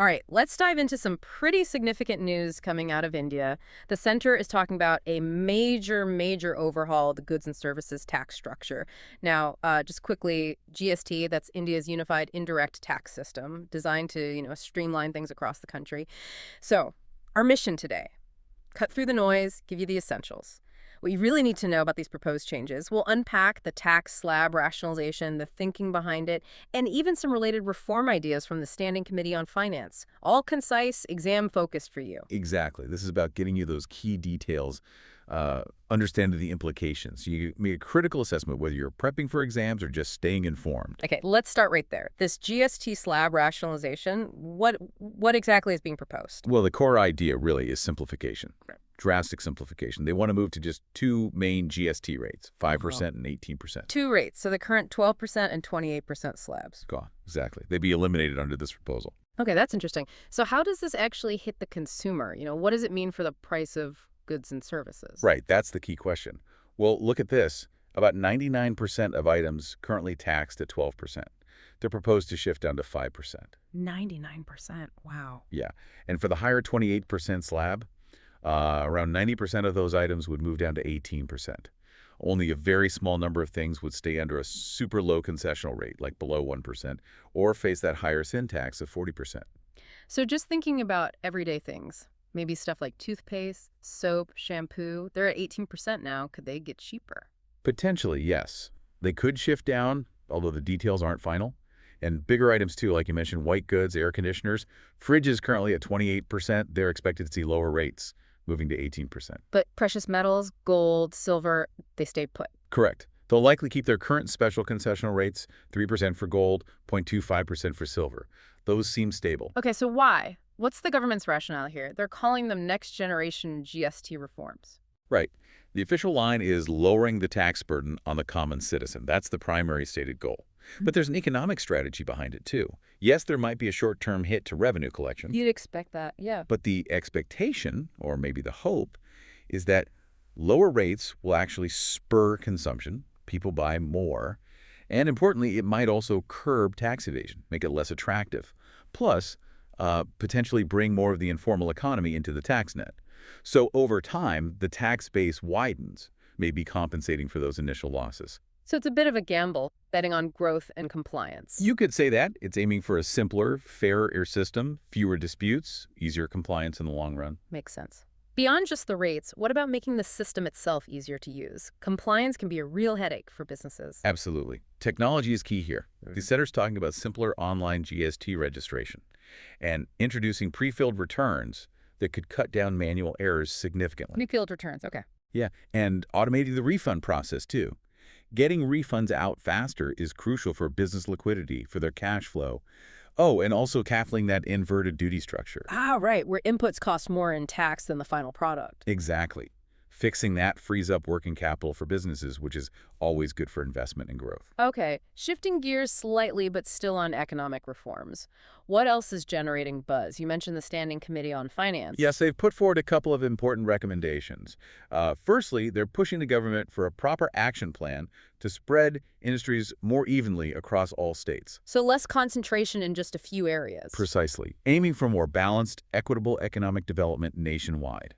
All right, let's dive into some pretty significant news coming out of India. The center is talking about a major overhaul of the goods and services tax structure. Now, just quickly, GST, that's India's unified indirect tax system, designed to, streamline things across the country. So, our mission today, cut through the noise, give you the essentials. What you really need to know about these proposed changes, we'll unpack the tax slab rationalization, the thinking behind it, and even some related reform ideas from the Standing Committee on Finance. All concise, exam-focused for you. Exactly. This is about getting you those key details, understanding the implications. You make a critical assessment whether you're prepping for exams or just staying informed. Okay, let's start right there. This GST slab rationalization, what exactly is being proposed? Well, the core idea really is simplification. Drastic simplification. They want to move to just two main GST rates, 5% and 18%. Two rates, so the current 12% and 28% slabs. Gone. Exactly. They'd be eliminated under this proposal. Okay, that's interesting. So how does this actually hit the consumer? What does it mean for the price of goods and services? Right. That's the key question. Well, look at this. About 99% of items currently taxed at 12%. They're proposed to shift down to 5%. 99%. Wow. Yeah. And for the higher 28% slab, around 90% of those items would move down to 18%. Only a very small number of things would stay under a super low concessional rate, like below 1%, or face that higher sin tax of 40%. So just thinking about everyday things, maybe stuff like toothpaste, soap, shampoo, they're at 18% now. Could they get cheaper? Potentially, yes. They could shift down, although the details aren't final. And bigger items, too, like you mentioned, white goods, air conditioners. Fridges currently at 28%. They're expected to see lower rates, moving to 18%. But precious metals, gold, silver, they stay put. Correct. They'll likely keep their current special concessional rates, 3% for gold, 0.25% for silver. Those seem stable. Okay, so why? What's the government's rationale here? They're calling them next-generation GST reforms. Right. The official line is lowering the tax burden on the common citizen. That's the primary stated goal. But there's an economic strategy behind it, too. Yes, there might be a short-term hit to revenue collection. You'd expect that, yeah. But the expectation, or maybe the hope, is that lower rates will actually spur consumption, people buy more, and importantly, it might also curb tax evasion, make it less attractive, plus potentially bring more of the informal economy into the tax net. So over time, the tax base widens, maybe compensating for those initial losses. So it's a bit of a gamble, betting on growth and compliance. You could say that. It's aiming for a simpler, fairer system, fewer disputes, easier compliance in the long run. Makes sense. Beyond just the rates, what about making the system itself easier to use? Compliance can be a real headache for businesses. Absolutely. Technology is key here. The center's talking about simpler online GST registration and introducing pre-filled returns that could cut down manual errors significantly. Pre-filled returns, okay. Yeah, and automating the refund process, too. Getting refunds out faster is crucial for business liquidity, for their cash flow. Oh, and also tackling that inverted duty structure. Ah, right, where inputs cost more in tax than the final product. Exactly. Fixing that frees up working capital for businesses, which is always good for investment and growth. Okay, shifting gears slightly, but still on economic reforms. What else is generating buzz? You mentioned the Standing Committee on Finance. Yes, they've put forward a couple of important recommendations. Firstly, they're pushing the government for a proper action plan to spread industries more evenly across all states. So less concentration in just a few areas. Precisely. Aiming for more balanced, equitable economic development nationwide.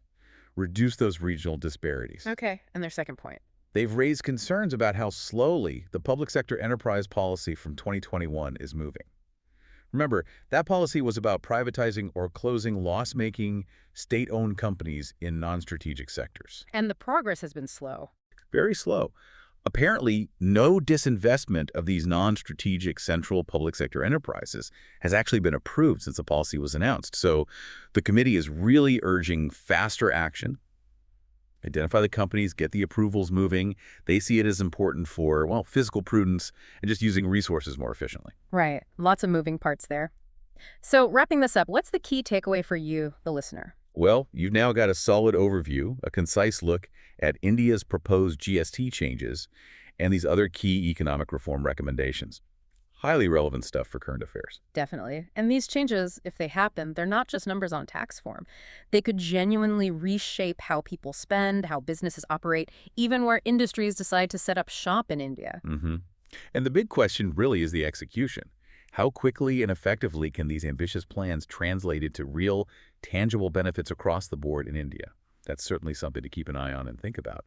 Reduce those regional disparities. Okay, and their second point. They've raised concerns about how slowly the public sector enterprise policy from 2021 is moving. Remember, that policy was about privatizing or closing loss-making, state-owned companies in non-strategic sectors. And the progress has been slow. Very slow. Apparently, no disinvestment of these non-strategic central public sector enterprises has actually been approved since the policy was announced. So the committee is really urging faster action. Identify the companies, get the approvals moving. They see it as important for, well, fiscal prudence and just using resources more efficiently. Right. Lots of moving parts there. So wrapping this up, what's the key takeaway for you, the listener? Well, you've now got a solid overview, a concise look at India's proposed GST changes and these other key economic reform recommendations. Highly relevant stuff for current affairs. Definitely. And these changes, if they happen, they're not just numbers on tax form. They could genuinely reshape how people spend, how businesses operate, even where industries decide to set up shop in India. And the big question really is the execution. How quickly and effectively can these ambitious plans translate into real, tangible benefits across the board in India? That's certainly something to keep an eye on and think about.